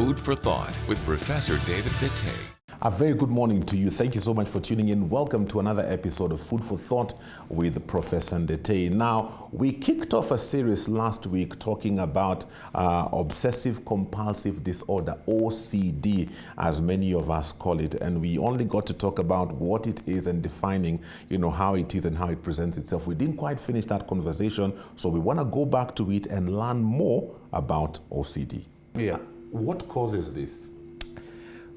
Food for Thought with Professor David Bitte. A very good morning to you. Thank you so much for tuning in. Welcome to another episode of Food for Thought with Professor Ndete. Now, we kicked off a series last week talking about obsessive compulsive disorder, OCD, as many of us call it. And we only got to talk about what it is and defining, how it is and how it presents itself. We didn't quite finish that conversation, so we want to go back to it and learn more about OCD. Yeah. What causes this?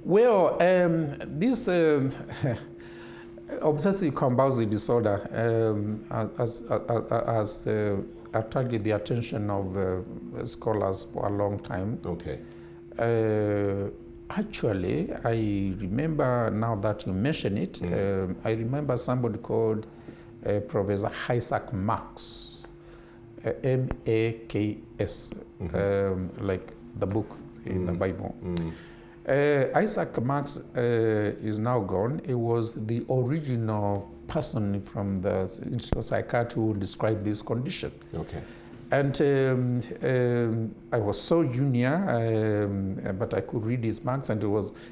Well, this obsessive compulsive disorder has attracted the attention of scholars for a long time. Okay. Actually, I remember now that you mention it, I remember somebody called Professor Isaac Marks, M-A-K-S, like the book in the Bible. Isaac Marks is now gone. He was the original person from the psychiatry who described this condition. Okay. And I was so junior, but I could read his marks, and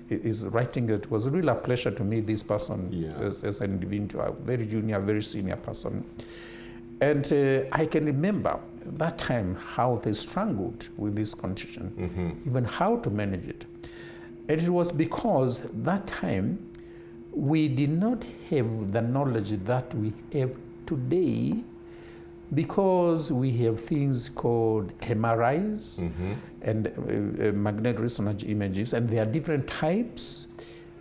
his writing. It was really a pleasure to meet this person as an individual, very junior, very senior person. And I can remember that time how they struggled with this condition, even how to manage it. And it was because that time we did not have the knowledge that we have today, because we have things called MRIs and magnetic resonance images, and there are different types.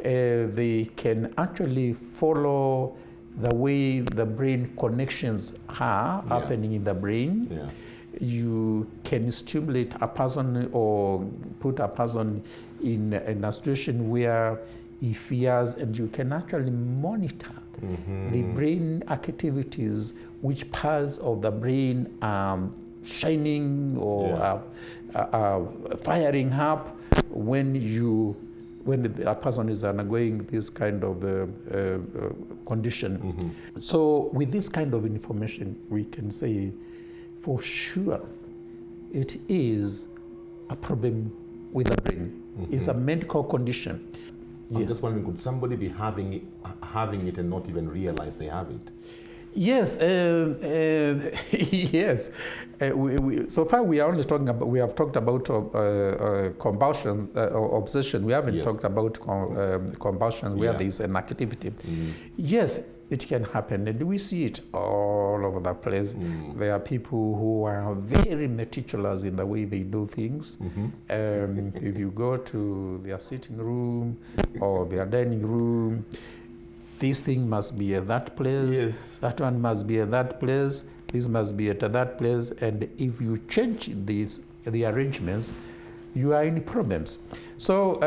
They can actually follow the way the brain connections are happening in the brain. Yeah. You can stimulate a person or put a person in a situation where he fears, and you can actually monitor the brain activities, which parts of the brain are shining or firing up when a person is undergoing this kind of condition. So with this kind of information, we can say for sure it is a problem with the brain. It's a medical condition. I'm just wondering, could somebody be having it and not even realize they have it? Yes, yes. So far, we have talked about compulsion or obsession. We haven't talked about compulsion where there is an activity. Yes, it can happen, and we see it all over the place. There are people who are very meticulous in the way they do things. If you go to their sitting room or their dining room, this thing must be at that place, that one must be at that place, this must be at that place, and if you change the arrangements, you are in problems. So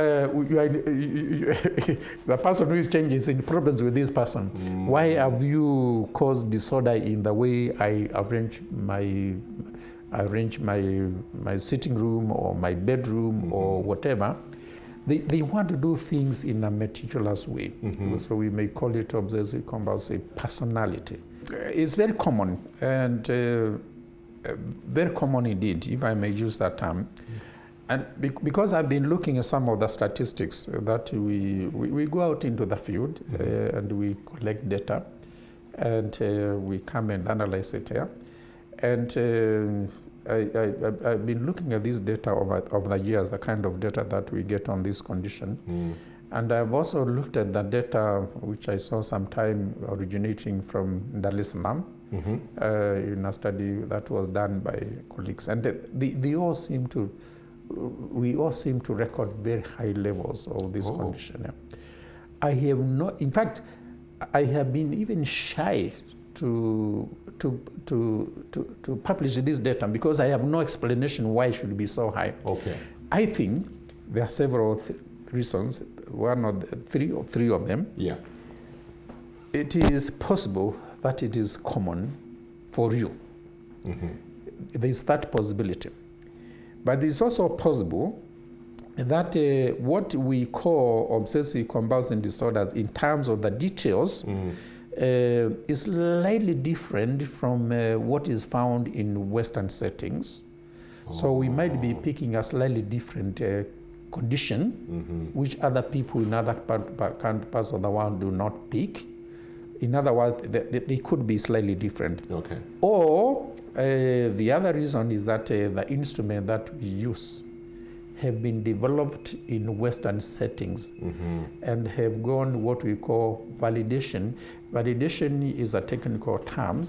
the person who is changing is in problems with this person. Why have you caused disorder in the way I arrange my sitting room or my bedroom or whatever? They want to do things in a meticulous way. So we may call it obsessive compulsive personality. It's very common, and very common indeed, if I may use that term. And because I've been looking at some of the statistics that we go out into the field and we collect data, and we come and analyze it here. And I've been looking at this data over the years, the kind of data that we get on this condition. And I've also looked at the data which I saw sometime originating from Dar es Salaam in a study that was done by colleagues. And we all seem to record very high levels of this condition. I have not, in fact, I have been even shy to publish this data because I have no explanation why it should be so high. Okay. I think there are several reasons. Three of them. Yeah. It is possible that it is common for you. There is that possibility. But it's also possible that what we call obsessive compulsive disorders in terms of the details is slightly different from what is found in Western settings. So we might be picking a slightly different condition which other people in other parts of the world do not pick. In other words, they could be slightly different. Okay. Or the other reason is that the instrument that we use have been developed in Western settings and have gone what we call validation. Validation is a technical term,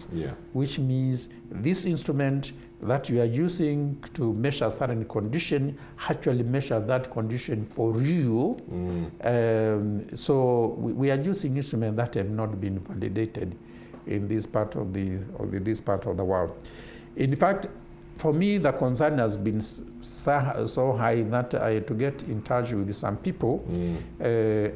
which means this instrument that you are using to measure a certain condition actually measure that condition for you. So we are using instruments that have not been validated in this part of the world. In fact, for me, the concern has been so high that I had to get in touch with some people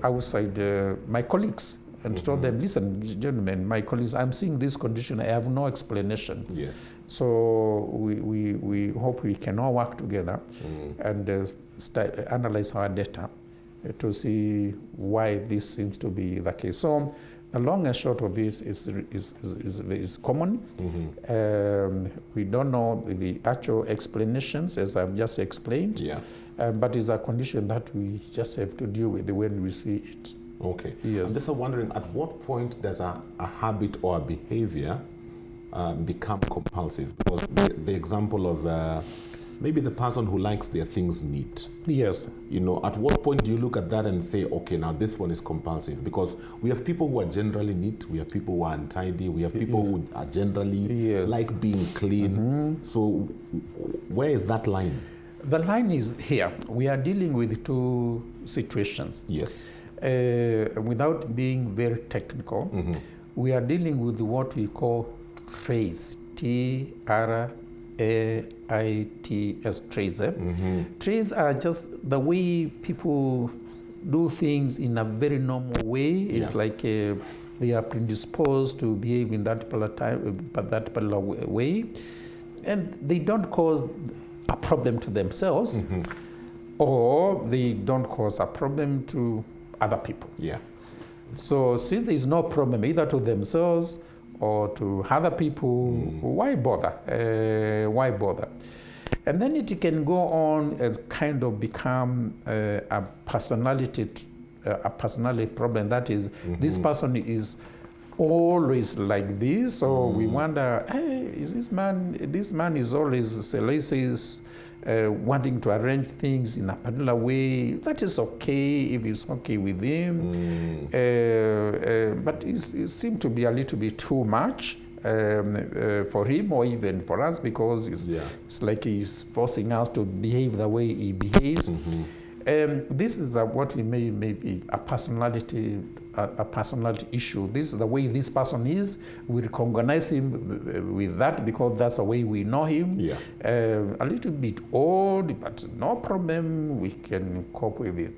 outside my colleagues and told them, listen, gentlemen, my colleagues, I'm seeing this condition, I have no explanation. Yes. So we hope we can all work together and analyze our data to see why this seems to be the case. So the long and short of this is common. We don't know the actual explanations, as I've just explained, but it's a condition that we just have to deal with when we see it. Okay. Yes. I'm just wondering, at what point does a habit or a behavior become compulsive? Because the example of maybe the person who likes their things neat. Yes. You know, at what point do you look at that and say, okay, now this one is compulsive? Because we have people who are generally neat, we have people who are untidy, we have people who are generally like being clean. So where is that line? The line is here. We are dealing with two situations. Yes. Without being very technical, we are dealing with what we call traits, T-R-A-I-T-S, traits. Traits are just the way people do things in a very normal way. It's like they are predisposed to behave in that particular way, and they don't cause a problem to themselves, or they don't cause a problem to other people. Yeah. So since there is no problem either to themselves or to other people, why bother? Why bother? And then it can go on and kind of become a personality problem. That is, this person is always like this. So we wonder, hey, is this man is always, let's say, wanting to arrange things in a particular way. That is okay if it's okay with him, but it seems to be a little bit too much for him or even for us, because it's like he's forcing us to behave the way he behaves. This is what we may be a personality issue. This is the way this person is. We recognize him with that because that's the way we know him. A little bit odd, but no problem. We can cope with it.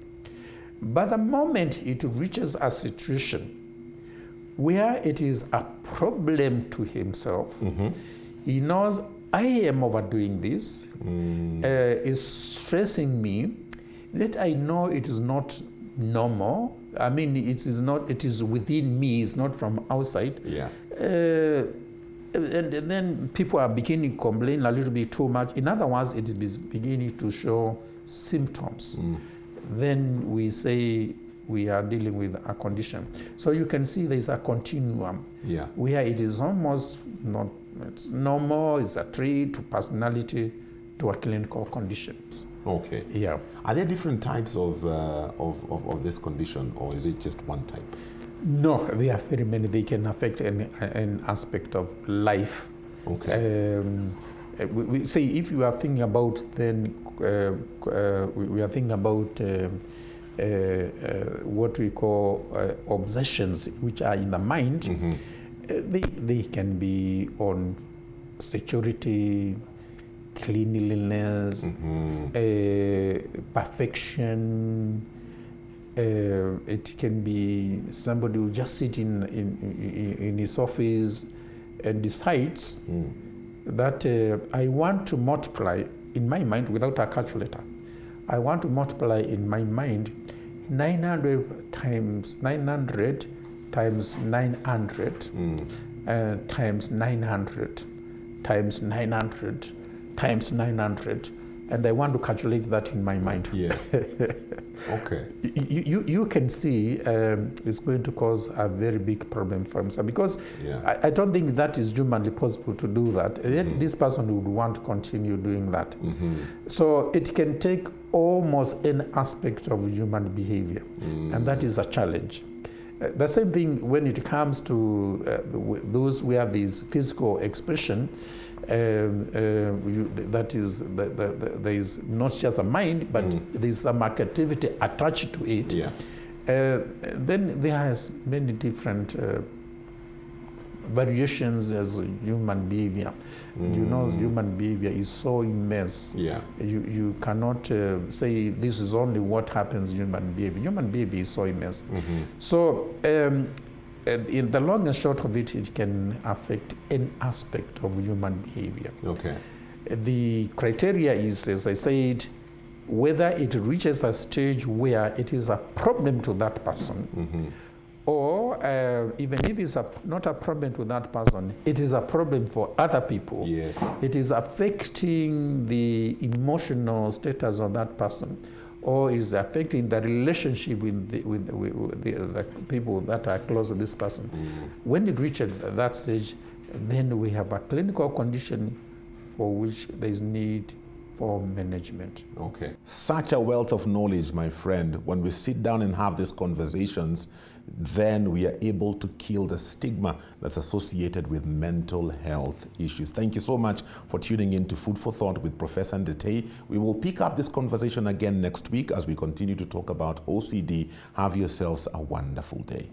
But the moment it reaches a situation where it is a problem to himself, he knows, I am overdoing this. It's stressing me. That I know it is not normal. I mean, it is within me, it's not from outside. And then people are beginning to complain a little bit too much. In other words, it is beginning to show symptoms. Then we say we are dealing with a condition. So you can see there is a continuum where it is almost not, it's normal, it's a trait to personality to a clinical condition. Okay. Yeah. Are there different types of this condition, or is it just one type? No, there are very many. They can affect an aspect of life. Okay. We say if you are thinking about, then we are thinking about what we call obsessions, which are in the mind. They can be on security, cleanliness, perfection. It can be somebody who just sit in his office and decides that I want to multiply in my mind without a calculator. I want to multiply in my mind 900 times 900 times 900 times 900 times 900 times 900, and I want to calculate that in my mind. Yes. Okay. You can see it's going to cause a very big problem for himself, because I don't think that is humanly possible to do that. Yet this person would want to continue doing that. So it can take almost an aspect of human behavior, and that is a challenge. The same thing when it comes to those where there is physical expression, that is, there is not just a mind, but there is some activity attached to it. Then there has many different variations as human behavior. You know, human behavior is so immense. You cannot say this is only what happens in human behavior. Human behavior is so immense. So in the long and short of it, it can affect an aspect of human behavior. Okay. The criteria is, as I said, whether it reaches a stage where it is a problem to that person, or even if it's not a problem to that person, it is a problem for other people. It is affecting the emotional status of that person, or is affecting the relationship with the people that are close to this person. When it reaches that stage, then we have a clinical condition for which there is need for management. Okay. Such a wealth of knowledge, my friend. When we sit down and have these conversations, then we are able to kill the stigma that's associated with mental health issues. Thank you so much for tuning in to Food for Thought with Professor Ndetei. We will pick up this conversation again next week as we continue to talk about OCD. Have yourselves a wonderful day.